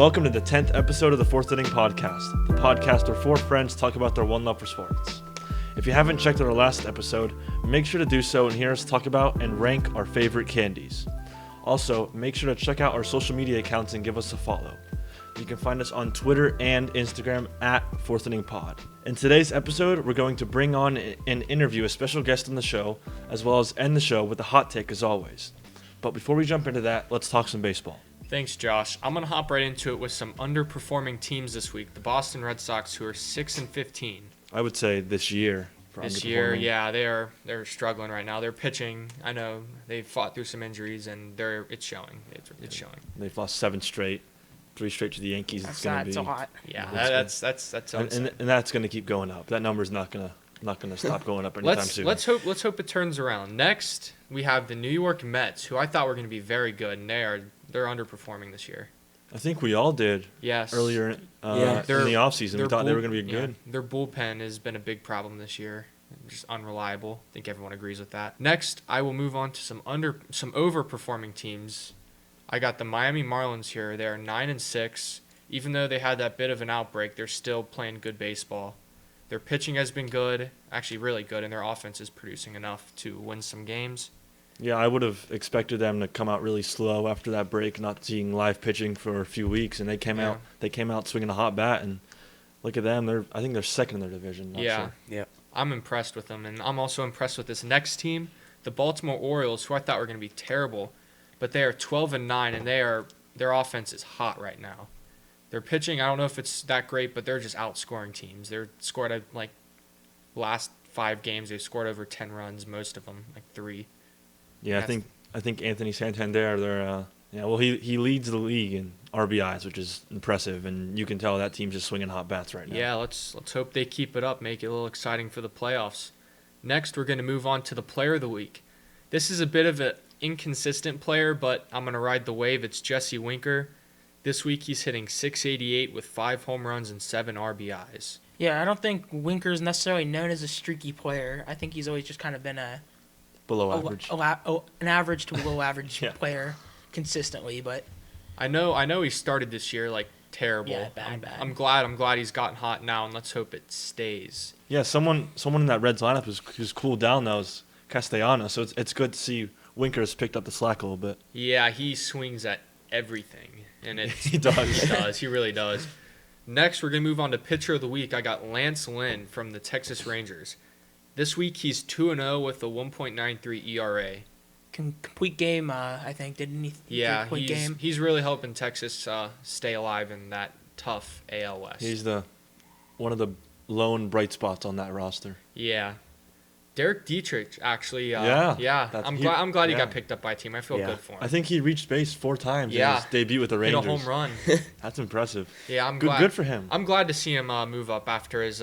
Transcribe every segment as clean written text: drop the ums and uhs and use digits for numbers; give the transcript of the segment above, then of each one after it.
Welcome to the 10th episode of the Fourth Inning Podcast, the podcast where four friends talk about their one love for sports. If you haven't checked out our last episode, make sure to do so and hear us talk about and rank our favorite candies. Also, make sure to check out our social media accounts and give us a follow. You can find us on Twitter and Instagram at Fourth Inning Pod. In today's episode, we're going to bring on and interview a special guest on the show, as well as end the show with a hot take as always. But before we jump into that, let's talk some baseball. Thanks, Josh. I'm going to hop right into it with some underperforming teams this week. The Boston Red Sox, who are 6-15. I would say this year. This year, yeah, they're struggling right now. They're pitching. I know they've fought through some injuries, and it's showing. It's showing. They've lost 7 straight, 3 straight to the Yankees. That's a lot. Yeah, that's and that's going to keep going up. That number's not going to stop going up anytime soon. Let's hope it turns around. Next, we have the New York Mets, who I thought were going to be very good, and they're underperforming this year. I think we all did. Yes. Earlier in the offseason, we thought they were going to be good. Their bullpen has been a big problem this year. Just unreliable. I think everyone agrees with that. Next, I will move on to some overperforming teams. I got the Miami Marlins here. They are 9-6. Even though they had that bit of an outbreak, they're still playing good baseball. Their pitching has been good, actually really good, and their offense is producing enough to win some games. Yeah, I would have expected them to come out really slow after that break, not seeing live pitching for a few weeks, and they came out swinging a hot bat, and look at them. I think they're second in their division. Yeah. I'm impressed with them, and I'm also impressed with this next team, the Baltimore Orioles, who I thought were going to be terrible, but they are 12-9, and their offense is hot right now. Their pitching, I don't know if it's that great, but they're just outscoring teams. They're scored last 5 games, they've scored over 10 runs, most of them, 3. Yeah, I think Anthony Santander, he leads the league in RBIs, which is impressive, and you can tell that team's just swinging hot bats right now. Yeah, let's hope they keep it up, make it a little exciting for the playoffs. Next, we're going to move on to the Player of the Week. This is a bit of an inconsistent player, but I'm going to ride the wave. It's Jesse Winker. This week he's hitting .688 with 5 home runs and 7 RBIs. Yeah, I don't think Winker's necessarily known as a streaky player. I think he's always just kind of been below average. An average to below average player consistently, but I know he started this year terrible. Yeah, bad. I'm glad he's gotten hot now, and let's hope it stays. Yeah, someone in that Reds lineup who's cooled down though is Castellanos, so it's good to see Winker's picked up the slack a little bit. Yeah, he swings at everything, and he does. He really does. Next, we're gonna move on to Pitcher of the Week. I got Lance Lynn from the Texas Rangers. This week he's 2-0 with a 1.93 ERA. Complete game, I think, didn't he? Yeah, he's really helping Texas stay alive in that tough AL West. He's one of the lone bright spots on that roster. Yeah. Derek Dietrich, actually. I'm glad he got picked up by a team. I feel good for him. I think he reached base 4 times in his debut with the Rangers. Hit a home run. That's impressive. Yeah, good for him. I'm glad to see him move up after his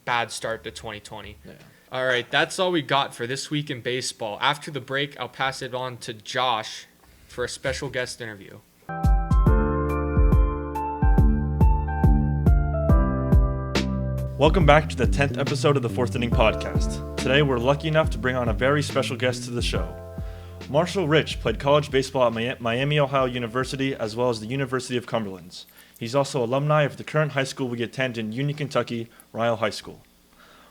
bad start to 2020. Yeah. All right, that's all we got for this week in baseball. After the break, I'll pass it on to Josh for a special guest interview. Welcome back to the 10th episode of the Fourth Inning Podcast. Today, we're lucky enough to bring on a very special guest to the show. Marshall Rich played college baseball at Miami, Ohio University, as well as the University of Cumberland. He's also alumni of the current high school we attend in Union, Kentucky, Ryle High School.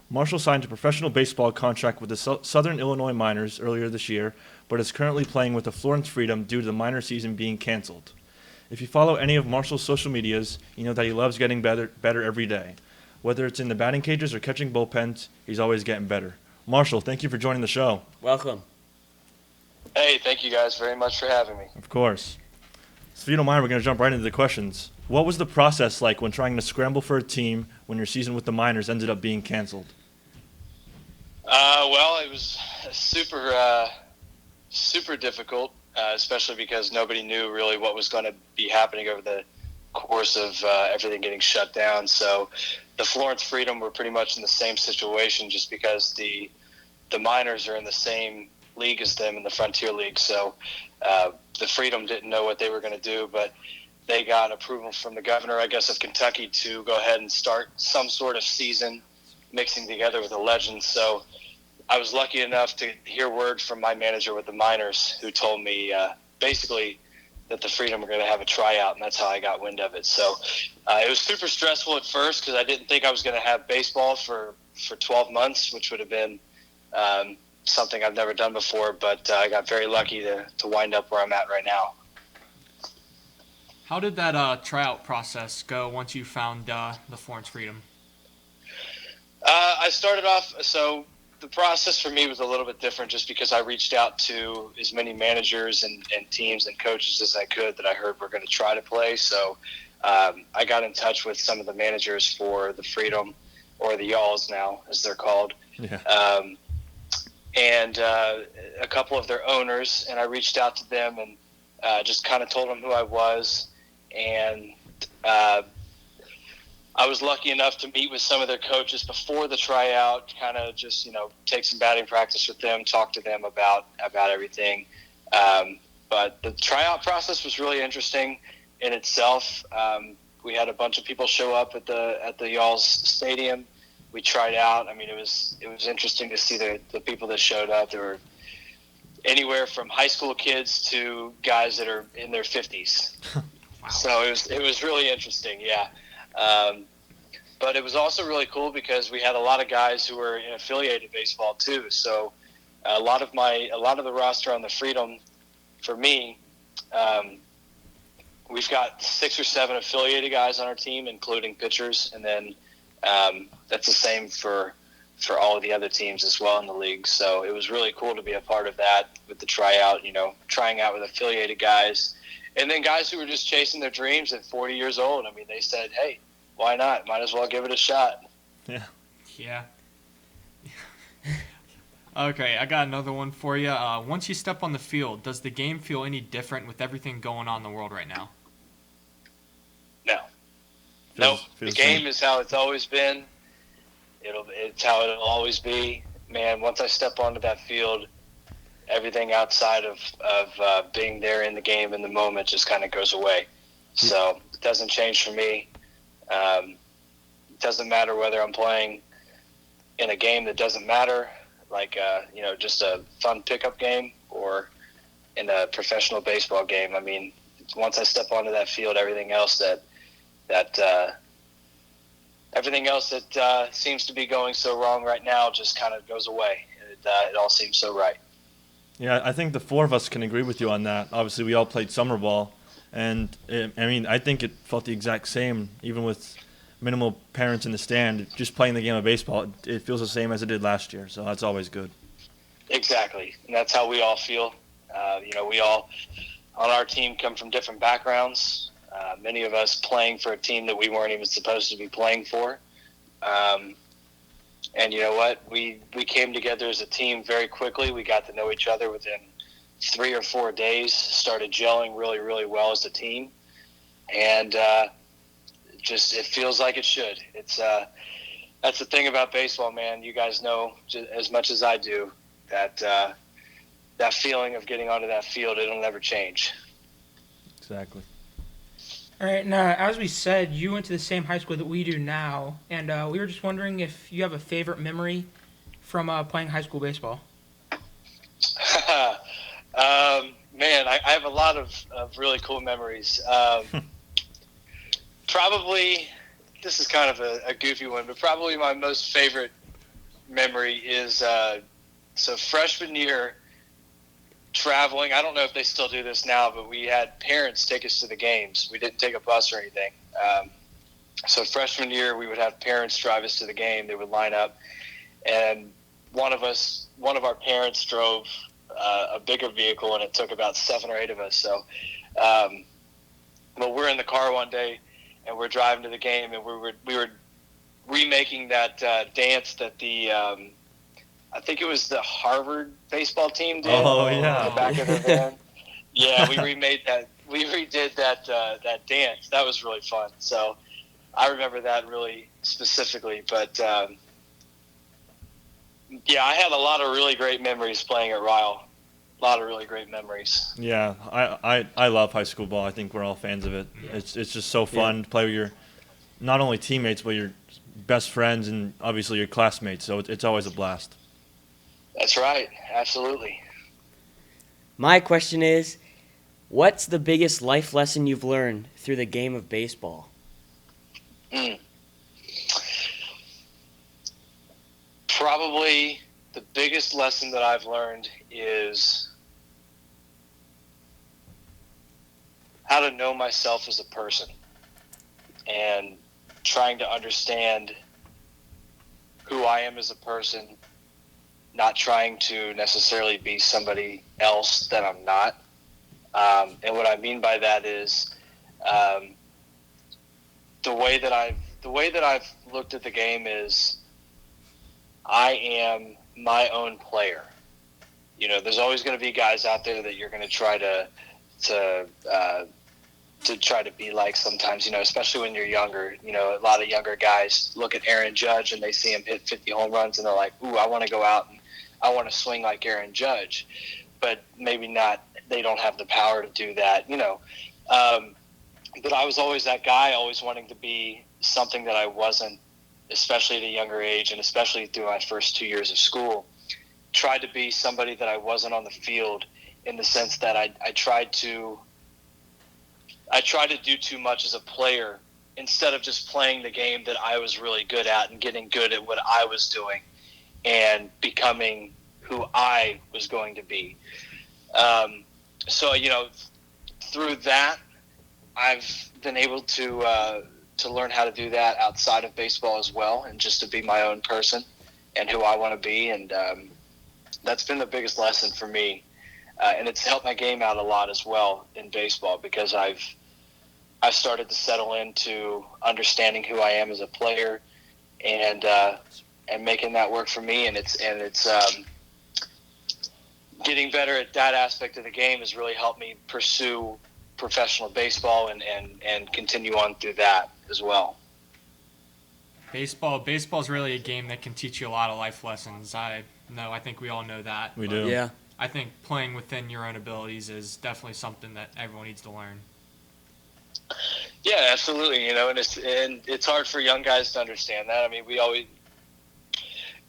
Marshall signed a professional baseball contract with the Southern Illinois Miners earlier this year, but is currently playing with the Florence Freedom due to the minor season being canceled. If you follow any of Marshall's social medias, you know that he loves getting better every day. Whether it's in the batting cages or catching bullpens, he's always getting better. Marshall, thank you for joining the show. Welcome. Hey, thank you guys very much for having me. Of course. So if you don't mind, we're going to jump right into the questions. What was the process like when trying to scramble for a team when your season with the Miners ended up being canceled? Well, it was super difficult, especially because nobody knew really what was going to be happening over the course of everything getting shut down. So the Florence Freedom were pretty much in the same situation, just because the Miners are in the same league as them in the Frontier League. So the Freedom didn't know what they were going to do, but they got approval from the governor, I guess, of Kentucky to go ahead and start some sort of season mixing together with the Legends. So I was lucky enough to hear word from my manager with the Miners, who told me basically that the Freedom were going to have a tryout, and that's how I got wind of it. So it was super stressful at first because I didn't think I was going to have baseball for 12 months, which would have been something I've never done before. But I got very lucky to wind up where I'm at right now. How did that tryout process go once you found the Florence Freedom? I started off, so the process for me was a little bit different just because I reached out to as many managers and teams and coaches as I could that I heard were going to try to play. So I got in touch with some of the managers for the Freedom, or the Y'alls now, as they're called, and a couple of their owners, and I reached out to them and just kind of told them who I was. And I was lucky enough to meet with some of their coaches before the tryout, kind of just, take some batting practice with them, talk to them about everything. But the tryout process was really interesting in itself. We had a bunch of people show up at the Y'alls Stadium. We tried out. I mean, it was interesting to see the people that showed up. There were anywhere from high school kids to guys that are in their 50s. Wow. So it was really interesting, yeah. But it was also really cool because we had a lot of guys who were in affiliated baseball too. So a lot of the roster on the Freedom, for me, we've got 6 or 7 affiliated guys on our team, including pitchers, and then that's the same for all of the other teams as well in the league. So it was really cool to be a part of that with the tryout. Trying out with affiliated guys. And then guys who were just chasing their dreams at 40 years old. I mean, they said, hey, why not? Might as well give it a shot. Yeah. Yeah. Okay, I got another one for you. Once you step on the field, does the game feel any different with everything going on in the world right now? No. Nope. The game is how it's always been. It's how it'll always be. Man, once I step onto that field, everything outside of being there in the game in the moment just kind of goes away. So it doesn't change for me. It doesn't matter whether I'm playing in a game that doesn't matter, like just a fun pickup game, or in a professional baseball game. I mean, once I step onto that field, everything else that seems to be going so wrong right now just kind of goes away. It all seems so right. Yeah, I think the 4 of us can agree with you on that. Obviously, we all played summer ball, and I think it felt the exact same, even with minimal parents in the stand. Just playing the game of baseball, it feels the same as it did last year, so that's always good. Exactly, and that's how we all feel. We all on our team come from different backgrounds. Many of us playing for a team that we weren't even supposed to be playing for. And you know what? We came together as a team very quickly. We got to know each other within 3 or 4 days, started gelling really, really well as a team. And it feels like it should. It's that's the thing about baseball, man. You guys know as much as I do that that feeling of getting onto that field, it'll never change. Exactly. All right, now, as we said, you went to the same high school that we do now, and we were just wondering if you have a favorite memory from playing high school baseball. Man, I have a lot of really cool memories. Probably, this is kind of a goofy one, but probably my most favorite memory is freshman year, traveling. I don't know if they still do this now, but we had parents take us to the games. We didn't take a bus or anything. So freshman year, we would have parents drive us to the game. They would line up, and one of our parents drove a bigger vehicle, and it took about 7 or 8 of us. So, but we're in the car one day, and we're driving to the game, and we were remaking that dance that the I think it was the Harvard baseball team did. Oh, yeah. In the back of their van. Yeah, we remade that. We redid that dance. That was really fun. So I remember that really specifically. But yeah, I had a lot of really great memories playing at Ryle. A lot of really great memories. Yeah, I love high school ball. I think we're all fans of it. Yeah. It's just so fun to play with your not only teammates but your best friends and obviously your classmates. So it's always a blast. That's right. Absolutely. My question is, What's the biggest life lesson you've learned through the game of baseball? Probably the biggest lesson that I've learned is how to know myself as a person and trying to understand who I am as a person, not trying to necessarily be somebody else that I'm not. And what I mean by that is the way that I've looked at the game is I am my own player. You know, there's always going to be guys out there that you're going to try to try to be like sometimes, you know, especially when you're younger. You know, a lot of younger guys look at Aaron Judge and they see him hit 50 home runs and they're like, ooh, I want to go out and I want to swing like Aaron Judge. But maybe not, they don't have the power to do that, you know. But I was always that guy, always wanting to be something that I wasn't, especially at a younger age and especially through my first 2 years of school. Tried to be somebody that I wasn't on the field, in the sense that I tried to do too much as a player instead of just playing the game that I was really good at and getting good at what I was doing and becoming who I was going to be. So, you know, through that, I've been able to learn how to do that outside of baseball as well, and just to be my own person and who I want to be. And that's been the biggest lesson for me. And it's helped my game out a lot as well in baseball, because I've started to settle into understanding who I am as a player and making that work for me. And it's getting better at that aspect of the game has really helped me pursue professional baseball and continue on through that as well. Baseball's really a game that can teach you a lot of life lessons. I think we all know that. We do. Yeah. I think playing within your own abilities is definitely something that everyone needs to learn. Yeah, absolutely. You know, and it's hard for young guys to understand that. I mean,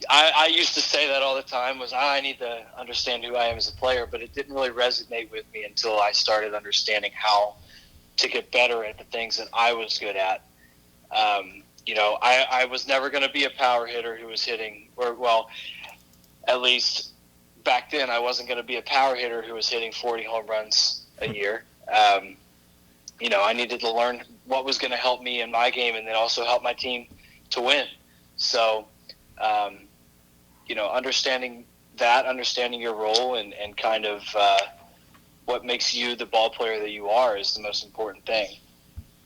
I used to say that all the time, was I need to understand who I am as a player, but it didn't really resonate with me until I started understanding how to get better at the things that I was good at. You know, I was never going to be a power hitter who was hitting, or, well, at least back then I wasn't going to be a power hitter who was hitting 40 home runs a year. You know, I needed to learn what was going to help me in my game and then also help my team to win. So, you know, understanding your role and kind of what makes you the ball player that you are is the most important thing.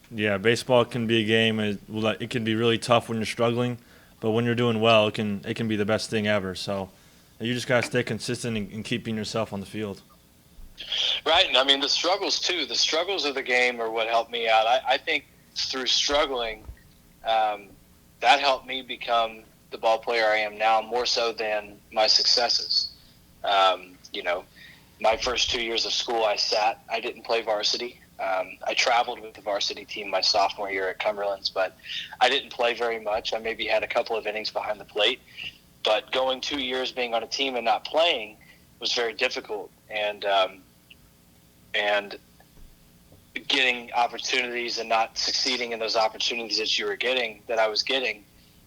Yeah, baseball can be a game. It can be really tough when you're struggling, but when you're doing well, it can be the best thing ever. So you just gotta stay consistent in keeping yourself on the field. Right, and I mean the struggles too. The struggles of the game are what helped me out. I think through struggling, that helped me become the ball player I am now, more so than my successes. You know, my first 2 years of school, I didn't play varsity. I traveled with the varsity team my sophomore year at Cumberland's, but I didn't play very much. I maybe had a couple of innings behind the plate. But going 2 years being on a team and not playing was very difficult. And getting opportunities and not succeeding in those opportunities that I was getting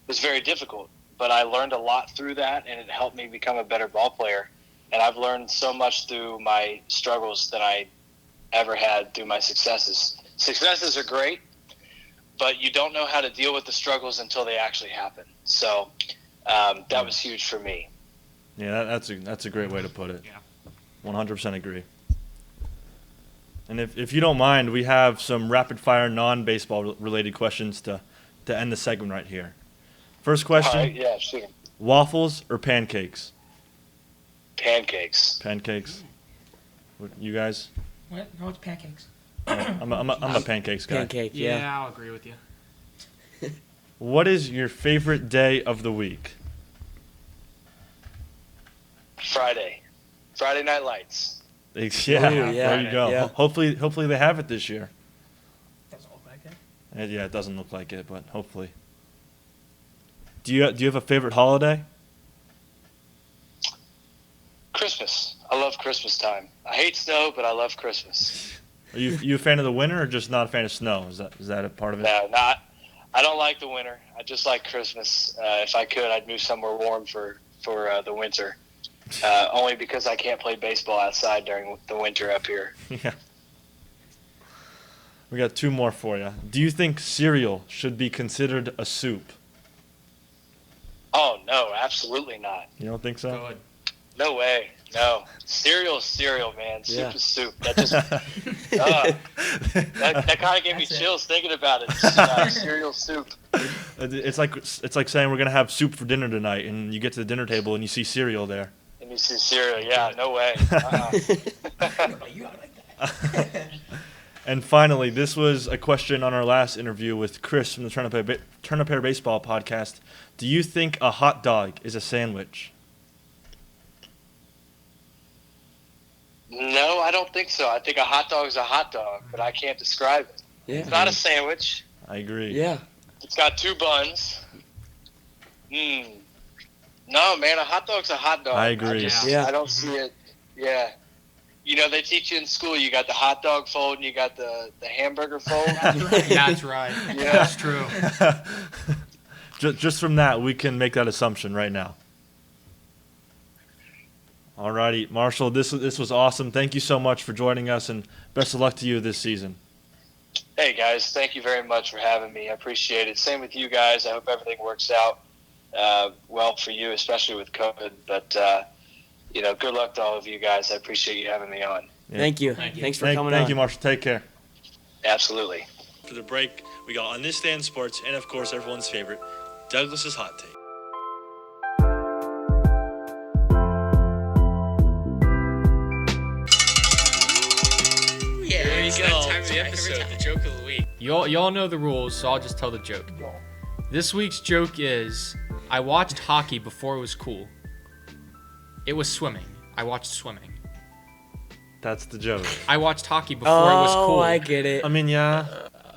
was very difficult. But I learned a lot through that, and it helped me become a better ball player. And I've learned so much through my struggles than I ever had through my successes. Successes are great, but you don't know how to deal with the struggles until they actually happen. So that was huge for me. Yeah, that's a great way to put it. Yeah. 100% agree. And if you don't mind, we have some rapid-fire non-baseball related questions to end the segment right here. First question. All right, yeah, sure. Waffles or pancakes? Pancakes. Pancakes. You guys? What? No, it's pancakes. I'm a pancakes guy. Pancake, Yeah, yeah. I'll agree with you. What is your favorite day of the week? Friday Night Lights. Yeah, Ooh, yeah, there you go. yeah. Hopefully they have it this year. Doesn't look like it. Yeah, it doesn't look like it, but hopefully. Do you have a favorite holiday? Christmas. I love Christmas time. I hate snow, but I love Christmas. Are you a fan of the winter or just not a fan of snow? Is that a part of it? No, not. I don't like the winter. I just like Christmas. If I could, I'd move somewhere warm for the winter. Only because I can't play baseball outside during the winter up here. Yeah. We got 2 more for you. Do you think cereal should be considered a soup? Oh no, absolutely not. You don't think so? Good. No way. No. Cereal is cereal, man. Soup Yeah. is soup. That just that kind of gave me That's it. chills thinking about it. Cereal soup. It's like saying we're gonna have soup for dinner tonight, and you get to the dinner table and you see cereal there. And you see cereal. Yeah, no way. You gotta like that. And finally, this was a question on our last interview with Chris from the Turn Up Hair Baseball podcast. Do you think a hot dog is a sandwich? No, I don't think so. I think a hot dog is a hot dog, but I can't describe it. It's Yeah. not a sandwich. I agree. Yeah. It's got 2 buns. No, man, a hot dog's a hot dog. I agree. Yeah. I don't see it. Yeah. You know, they teach you in school, you got the hot dog fold and you got the hamburger fold. That's right. Yeah. That's true. Just from that, we can make that assumption right now. Alrighty, Marshall, this was awesome. Thank you so much for joining us, and best of luck to you this season. Hey, guys, thank you very much for having me. I appreciate it. Same with you guys. I hope everything works out well for you, especially with COVID. But, good luck to all of you guys. I appreciate you having me on. Yeah. Thank you. Thank you. Thanks for coming on. Thank you, Marshall. Take care. Absolutely. For the break, we got On This Day in Sports, and of course, everyone's favorite, Douglas's Hot Take. Yeah, It's that time of the episode, the joke of the week. Y'all know the rules, so I'll just tell the joke. This week's joke is, I watched hockey before it was cool. It was swimming. I watched swimming. That's the joke. I watched hockey before it was cool. Oh, I get it. I mean, yeah.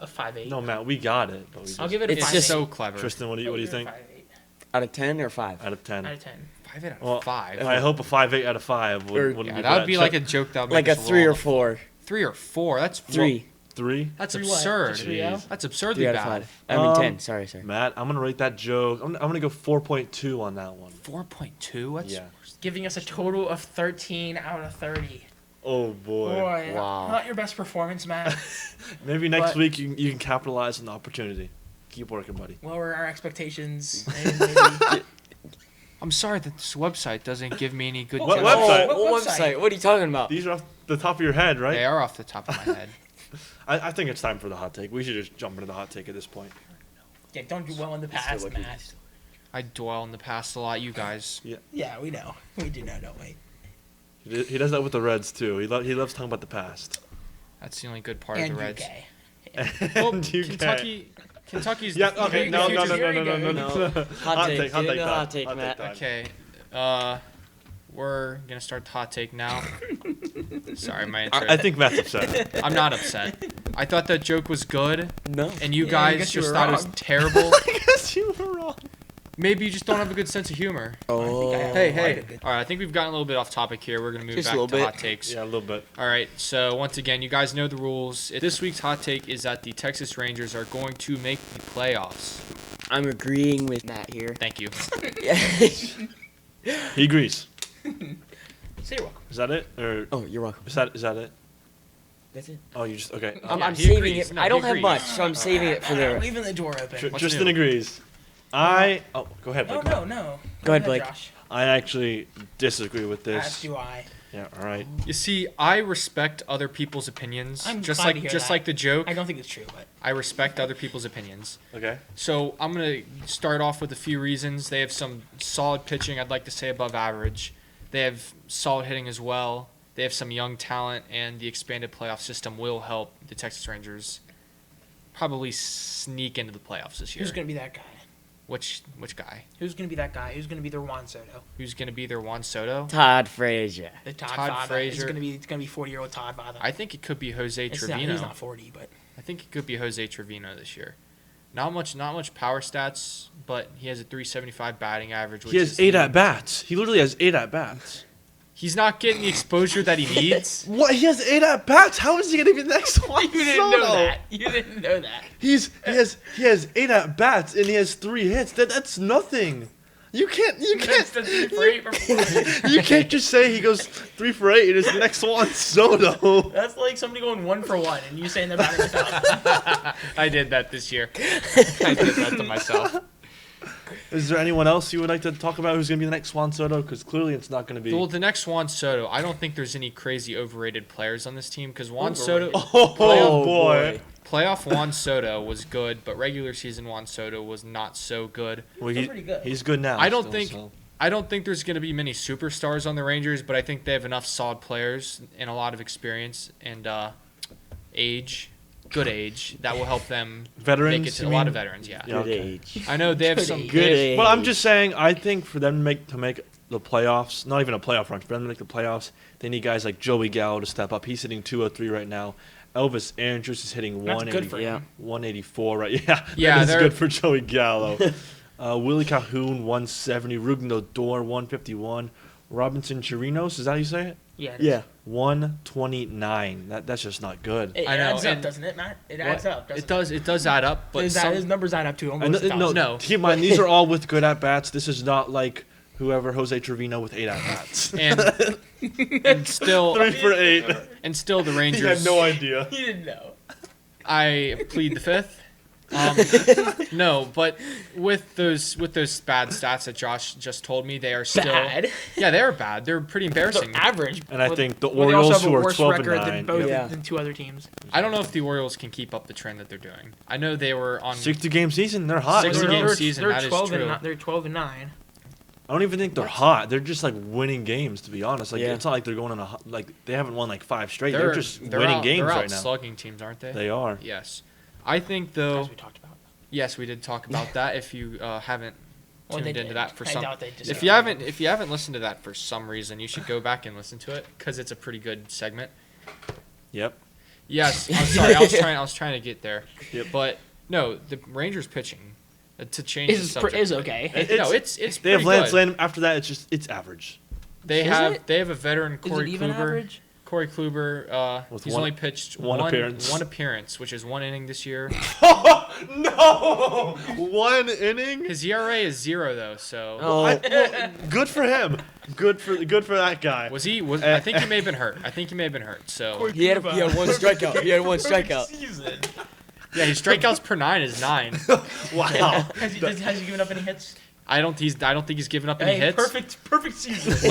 A 5.8. No, Matt, we got it. But we I'll just, give it a It's 5.8. just so clever. Tristan, what do you think? 5.8 Out of 10 or 5? Out of 10. out of 10. 5 out of Well, 5. I hope a 5.8 out of 5 Or- wouldn't Yeah, be that would be bad. like a joke that would Like make a us 3 or laugh. 4. 3 or 4. That's 3. 3? That's Three what? absurd. Just 3-0? That's absurdly 3 out of bad. 5. I mean 10. Um, Sorry. Matt, I'm gonna rate that joke. I'm gonna go 4.2 on that one. 4.2. That's Yeah. Giving us a total of 13 out of 30. Oh boy. Boy, Wow. not your best performance, Matt. Maybe next But- week you can capitalize on the opportunity. Keep working, buddy. Lower our expectations. And maybe I'm sorry that this website doesn't give me any good What jokes. website? What What website? website? What are you talking about? These are off the top of your head, right? They are off the top of my head. I think it's time for the hot take. We should just jump into the hot take at this point. Yeah, don't dwell in the past, Matt. I dwell in the past a lot. You guys. Yeah, we know. We do know, don't we? He does that with the Reds too. He loves talking about the past. That's the only good part And of the Reds. UK. Well, And UK. Kentucky's. Yeah. the Okay. No. future's- No. Hot take. Hot Get take. into hot take, Hot Matt. time. Okay. We're gonna start the hot take now. Sorry, my intro. I think Matt's upset. I'm not upset. I thought that joke was good, No. and you Yeah, I guys guess you just were thought it was wrong. terrible. I guess you were wrong. Maybe you just don't have a good sense of humor. Oh. Hey, quite hey. a bit. All right, I think we've gotten a little bit off topic here. We're gonna move Just a back to little bit. hot takes. Yeah, a little bit. All right, so once again, you guys know the rules. This week's hot take is that the Texas Rangers are going to make the playoffs. I'm agreeing with Matt here. Thank you. He agrees. Say you're welcome. Is that it? Or Oh, you're welcome. is that it? That's it. Oh, you just okay. Yeah, I'm he saving agrees. it. No, I he don't have agrees. much, so I'm saving it for the. Leaving the door open. What's Tristan new? agrees. Go ahead. No, Blake. no. Go ahead, Blake. Josh. I actually disagree with As this. do I. Yeah. All right. You see, I respect other people's opinions. I'm just glad like to hear just that. like the joke. I don't think it's true, but I respect other people's opinions. Okay. So I'm gonna start off with a few reasons. They have some solid pitching. I'd like to say above average. They have solid hitting as well. They have some young talent, and the expanded playoff system will help the Texas Rangers probably sneak into the playoffs this year. who's going to be that guy? Which guy? Who's going to be that guy? Who's going to be their Juan Soto? Who's gonna be their Juan Soto? Todd Frazier. The Todd Father. Frazier. It's going to be 40-year-old Todd Father. I think it could be Jose It's not, Trevino. he's not 40, but I think it could be Jose Trevino this year. Not much power stats, but he has a 375 batting average. Which He has is 8 at bats. He literally has 8 at bats. He's not getting the exposure that he needs. What? He has 8 at bats. How is he gonna be the next Juan You didn't Soto? know that. You didn't know that. He has 8 at bats and he has 3 hits. That's nothing. You can't That's the 3 for 8 performance. you can't just say he goes 3 for 8 and his next Juan Soto. That's like somebody going 1 for 1 and you saying they're batting a thousand. I did that this year. I did that to myself. Is there anyone else you would like to talk about who's gonna be the next Juan Soto? Because clearly it's not gonna be. Well, the next Juan Soto, I don't think there's any crazy overrated players on this team because Juan Soto, Oh boy. playoff Juan Soto was good, but regular season Juan Soto was not so good. Well, Still pretty good. he's good now. I don't still, think so. I don't think there's going to be many superstars on the Rangers, but I think they have enough solid players and a lot of experience and good age that will help them Veterans, make it to you a lot mean? of veterans. Yeah, Yeah. Good okay. age. I know they have Good some age. Good they have- age. Well, I'm just saying. I think for them to make the playoffs, not even a playoff run, for them to make the playoffs, they need guys like Joey Gallo to step up. He's hitting 203 right now. Elvis Andrus is hitting That's 180, good for Yeah. him. 184 right. Yeah, Yeah, that is they're- good for Joey Gallo. Willie Calhoun 170, Ruben Odor 151, Robinson Chirinos, is that how you say it? Yeah. Yeah. 129. That's just not good. It I know, adds up, and- doesn't it, Matt? It adds up. It does. It does add up, but His numbers add up to And almost No. keep in mind these are all with good at bats. This is not like whoever Jose Trevino with 8 at bats. and still 3 for 8. and still the He Rangers. had no idea. You didn't know. I plead the fifth. No, but with those bad stats that Josh just told me, they are still Bad. Yeah, they are bad. They're pretty embarrassing. They're average. And I But- think the well, they also Orioles, have who a are worse 12 and record 9, than both Yeah. than 2 other teams. I don't know if the Orioles can keep up the trend that they're doing. I know they were on 60-game season, they're hot. 60 They're- game They're- season, They're that is 12 true. and they're 12 and 9. I don't even think they're hot. They're just like winning games, to be honest. Like Yeah. it's not like they're going on like they haven't won like 5 straight. They're just winning out, games they're out right now. slugging teams, aren't they? They are. Yes. I think though. As we talked about. Yes, we did talk about that. If you haven't Well, tuned they into did. that for I some, doubt they just if did. you haven't listened to that for some reason, you should go back and listen to it because it's a pretty good segment. Yep. Yes, I'm sorry. I was trying to get there. Yep. But no, the Rangers pitching to change the subject. Is okay. No, it's They have pretty Lance good. Lynn. After that, it's average. They Is have it? they have a veteran Is Corey it even Kluber. average? Corey Kluber, With he's one- only pitched one appearance. one appearance, which is 1 inning this year. No, 1 inning. His ERA is 0 though, so Oh, Good for him. Good for that guy. was he? I think he may have been hurt. So he had one strikeout. He had one strikeout. Season. yeah, his strikeouts per 9 is 9. Wow. Has he given up any hits? I don't think he's given up any Hey, hits. perfect season.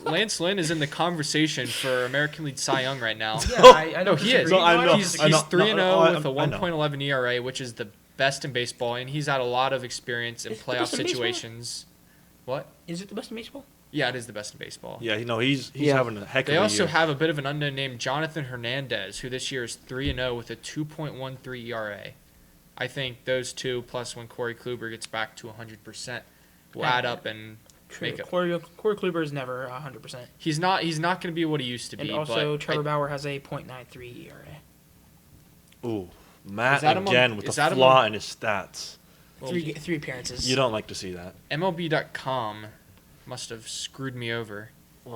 Lance Lynn is in the conversation for American League Cy Young right now. Yeah, I No, don't he is. disagree. No, I know. He's I know. 3-0 No, with a I know. 1.11 ERA, which is the best in baseball, and he's had a lot of experience in Is it the playoff best in baseball? situations. What? Is it the best in baseball? Yeah, it is the best in baseball. Yeah, he's Yeah. having a heck of They a also year. have a bit of an unknown named Jonathan Hernandez, who this year is 3-0 with a 2.13 ERA. I think those two, plus when Corey Kluber gets back to 100%, will add up and make it. Corey Kluber is never 100%. He's not going to be what he used to And be. also, but Trevor Bauer has a .93 ERA. Ooh, Matt Is that among- again with is a that flaw among- in his stats. well, Three appearances. You don't like to see that. MLB.com must have screwed me over.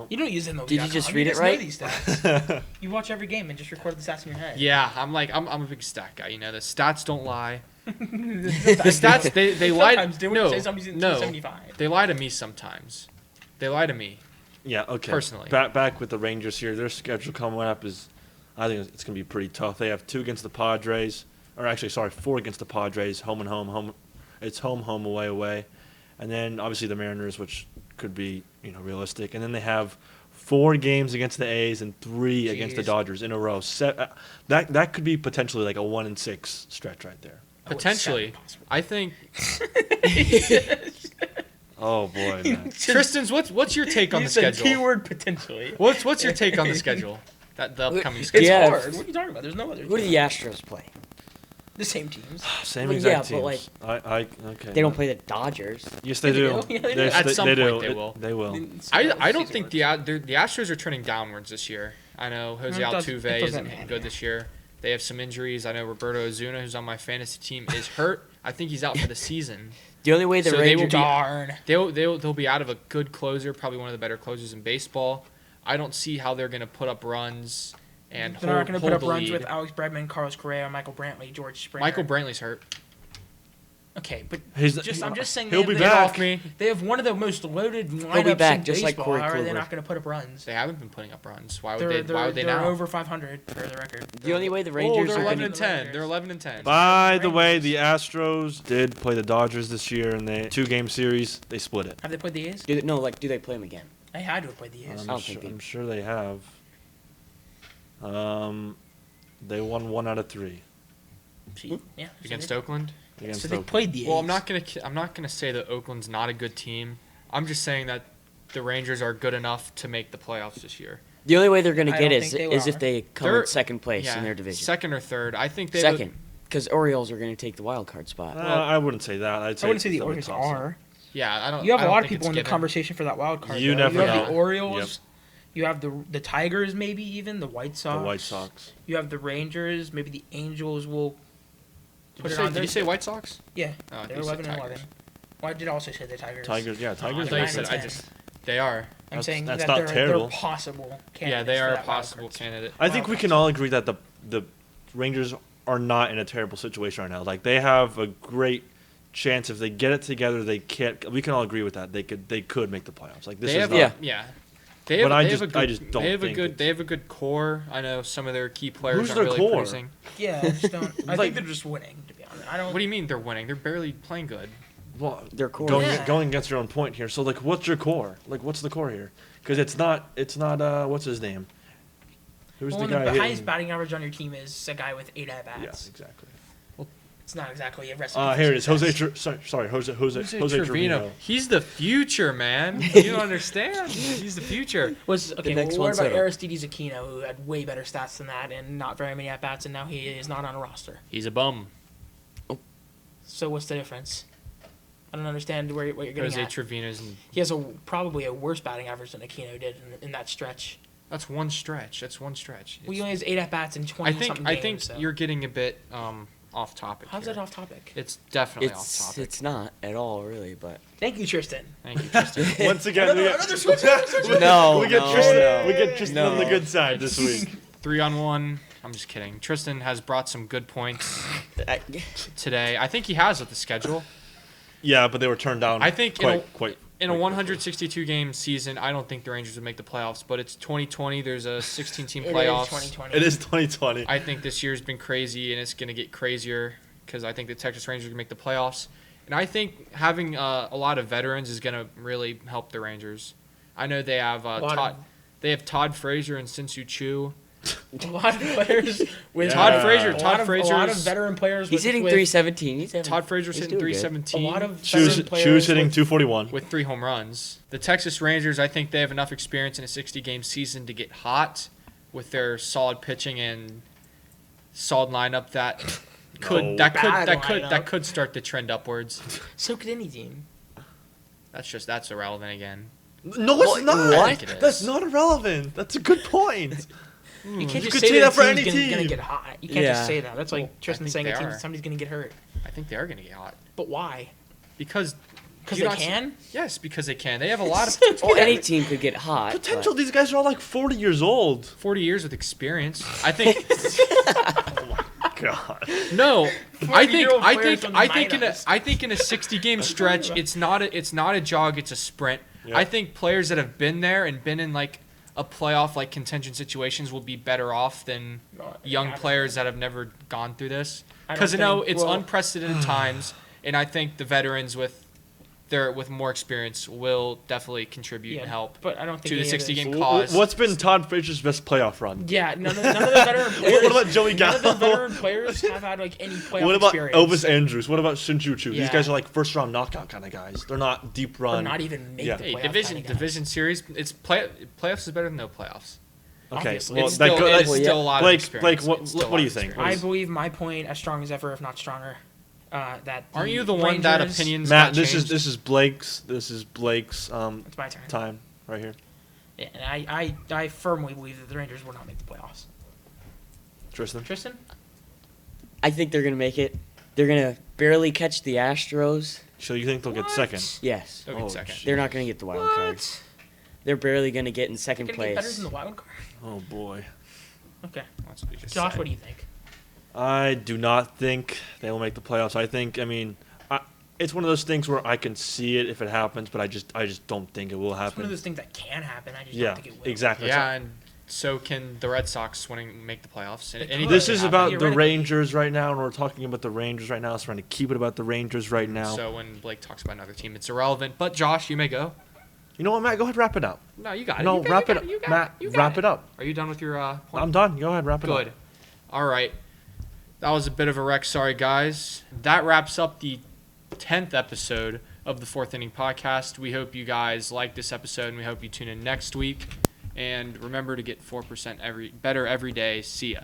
You don't use MLB. Did you just read it know right? these stats. You watch every game and just record the stats in your head. Yeah, I'm a big stat guy. You know, the stats don't lie. The stats they lie. Sometimes do when you No, say somebody's in no, 275. they lie to me sometimes. They lie to me. Yeah, okay. Personally. Back with the Rangers here. Their schedule coming up is, I think it's going to be pretty tough. They have 2 against the Padres, or actually, sorry, 4 against the Padres, home and home. It's home, away. And then, obviously, the Mariners, which could be, realistic. And then they have 4 games against the A's and 3 against the Jeez. Dodgers in a row. That could be potentially like a 1-6 stretch right there. Potentially, I think. Oh, boy, man. Tristan's, what's your take on You the said schedule? keyword potentially. What's your take on the schedule? The upcoming It's schedule. Yeah. hard. What are you talking about? There's no other. Who do the Astros play? The same teams. Same Well, exact yeah, but, teams. Okay. They don't play the Dodgers. Yes, they They do. do. Yeah, they do. Yes, At some they point do. they will. They will. I don't think the Astros are turning downwards this year. I know Jose It doesn't Altuve isn't matter. good this year. They have some injuries. I know Roberto Ozuna, who's on my fantasy team, is hurt. I think he's out for the season. The only way the So they will Rangers. be- Darn. They'll be out of a good closer, probably one of the better closers in baseball. I don't see how they're going to put up runs and They're not going to put hold up the runs lead. with Alex Bregman, Carlos Correa, Michael Brantley, George Springer. Michael Brantley's hurt. Okay, but He's- I'm just saying he'll they be have, back. Off me. they have one of the most loaded lineups back, in just like baseball. Corey How are they Kluber. not going to put up runs? They haven't been putting up runs. Why would They're, they? Why would they they're now? over 500 for the record. The only way the Oh, Rangers they're are 11 going and to. 10. They're 11 and 10. By the way, Rangers. the Astros did play the Dodgers this year in the 2-game series. They split it. Have they played the A's? Do they play them again? They had to have played the A's. I'm, don't sure, think they- I'm sure they have. They won 1 out of 3 Yeah. Against so Oakland. against they, so they Oakland. played the A's. Well, I'm not gonna say that Oakland's not a good team. I'm just saying that the Rangers are good enough to make the playoffs this year. The only way they're going to I get don't is think they if are. they come They're- in second place Yeah, in their division. second or third. I think they Second, because Orioles are going to take the wild card spot. I wouldn't say that. I'd say I wouldn't say the it's a Orioles toss-up. are. Yeah, I don't. You have I a don't lot of think people it's in the given. conversation for that wild card. You though. never You have know. the Orioles. Yep. You have the Tigers, maybe even the White Sox. The White Sox. You have the Rangers. Maybe the Angels will put it on Did their. you say White Sox? Yeah, Oh, they're you said 11 and Tigers. 11. Well, I did also say the Tigers. Tigers, yeah, Oh, I Tigers. thought you nine said. and I 10. just. They are. I'm That's- saying that's that not they're terrible. possible candidates. Yeah, they for are a that wild possible card. candidate. I think we can all agree that the Rangers are not in a terrible situation right now. Like they have a great chance if they get it together. They can't. We can all agree with that. They could make the playoffs. Like this They is have not, Yeah. yeah. They have, But I they just- have a good, I just don't They have a think good. it's- They have a good core. I know some of their key players Who's aren't their really core? producing. Yeah, I just don't. I Like- think they're just winning. To be honest, I don't. What do you mean they're winning? They're barely playing good. well, Their core. Yeah. going against your own point here. So like, what's your core? Like, what's the core here? Because it's not. What's his name? Who's Well, the when guy? the hitting- highest batting average on your team is a guy with 8 at bats. Yes, exactly. It's not exactly a recipe. for Here it is. success. Jose Trevino. He's the future, man. You don't understand. He's the future. Okay, next well, what one's about Soto. Aristides Aquino, who had way better stats than that and not very many at bats, and now he is not on a roster? He's a bum. So what's the difference? I don't understand what you're getting Jose at. Trevino's. He has probably a worse batting average than Aquino did in that stretch. That's one stretch. Well, he only has 8 at bats in 20 something games. I think so. you're getting a bit off topic. How's here. that off topic? It's definitely off It's topic. it's not at all really, but Thank you, Tristan. Thank you, Tristan. Once again, Another switch. no, we get no, Tristan. no, We get Tristan on the no. good side this week. 3-on-1. I'm just kidding. Tristan has brought some good points I- today. I think he has with the schedule. Yeah, but they were turned down. I think quite. In a 162 game season, I don't think the Rangers would make the playoffs, but it's 2020. There's a 16 team It is playoffs. 2020. It is 2020. I think this year's been crazy, and it's going to get crazier because I think the Texas Rangers can make the playoffs. And I think having a lot of veterans is going to really help the Rangers. I know they have Todd Frazier and Sinsu Chu. A lot of players with Todd Frazier. A lot Todd of Frazier's veteran players. He's hitting 317. Todd Frazier's he's hitting doing good. 317. A lot of She was veteran players. she was hitting with- 241. with 3 home runs. The Texas Rangers, I think they have enough experience in a 60-game season to get hot with their solid pitching and solid lineup that No. Bad that lineup. could start the trend upwards. So could any team. That's irrelevant again. No, it's not. I think it is. That's not irrelevant. That's a good point. You can't You just could say say that for team's any gonna team. get hot. You can't Yeah. just say that. That's like Well, Tristan I think saying they a team, are. somebody's going to get hurt. I think they are going to get hot But why? because Because do they you not see- can? Yes, because they can. They have a lot of Well, any team could get hot. Potential. These guys are all like 40 years old. 40 years with experience. I think God. no. I think 40-year-old I players think from I the think in a minors. I think in a 60-game stretch, it's not a jog, it's a sprint. Yeah. I think players that have been there and been in like a playoff like contention situations will be better off than young players that have never gone through this. I don't Because think- it's well- unprecedented times, and I think the veterans with more experience will definitely contribute and help But I don't think to the any of this- 60-game cause. What's been Todd Frazier's best playoff run? Yeah, none of the veteran players. What about Joey None of the Gallo? veteran players have had like any playoff What about experience. Elvis Andrews? What about Shinju Chu? Yeah. These guys are like first round knockout kind of guys. They're not deep Or run. not even make Yeah. the Hey, playoff division kinda guys. division series. Playoffs is better than no playoffs. Okay, Obviously. well, It's that still, go- it's well, still yeah. a lot Blake, of Blake, experience. what- It's still a what do lot you of think? experience. I believe my point as strong as ever, if not stronger. That Aren't you the one that Rangers- opinions Matt, got this changed? is Blake's It's my turn. time right here. Yeah, and I firmly believe that the Rangers will not make the playoffs. Tristan. Tristan? I think they're gonna make it. They're gonna barely catch the Astros, So you think they'll get What? second? Yes. They'll Oh, get second. shit. They're not going to get the wild card. What? They're barely going to get in second Gonna get better place. than the wild card. Oh boy. Okay. That's what we just Josh, said. what do you think? I do not think they will make the playoffs. It's one of those things where I can see it if it happens, but I just don't think it will It's one happen. of those things that can happen. I just Yeah, don't think it will. exactly. Yeah, and so can the Red Sox make the playoffs? They Anything could. This can is happen. about the Theoretically. Rangers right now, and we're talking about the Rangers right now, so we're trying to keep it about the Rangers right now. So when Blake talks about another team, it's irrelevant. But Josh, you may go. You know what, Matt? Go ahead, wrap it up. No, you got it. No, You got wrap you it got up. You got Matt, you got wrap it up. Are you done with your point? I'm done. Go ahead, wrap it up. Good. All right. That was a bit of a wreck. Sorry, guys. That wraps up the 10th episode of the Fourth Inning Podcast. We hope you guys like this episode, and we hope you tune in next week. And remember to get 4% better every day. See ya.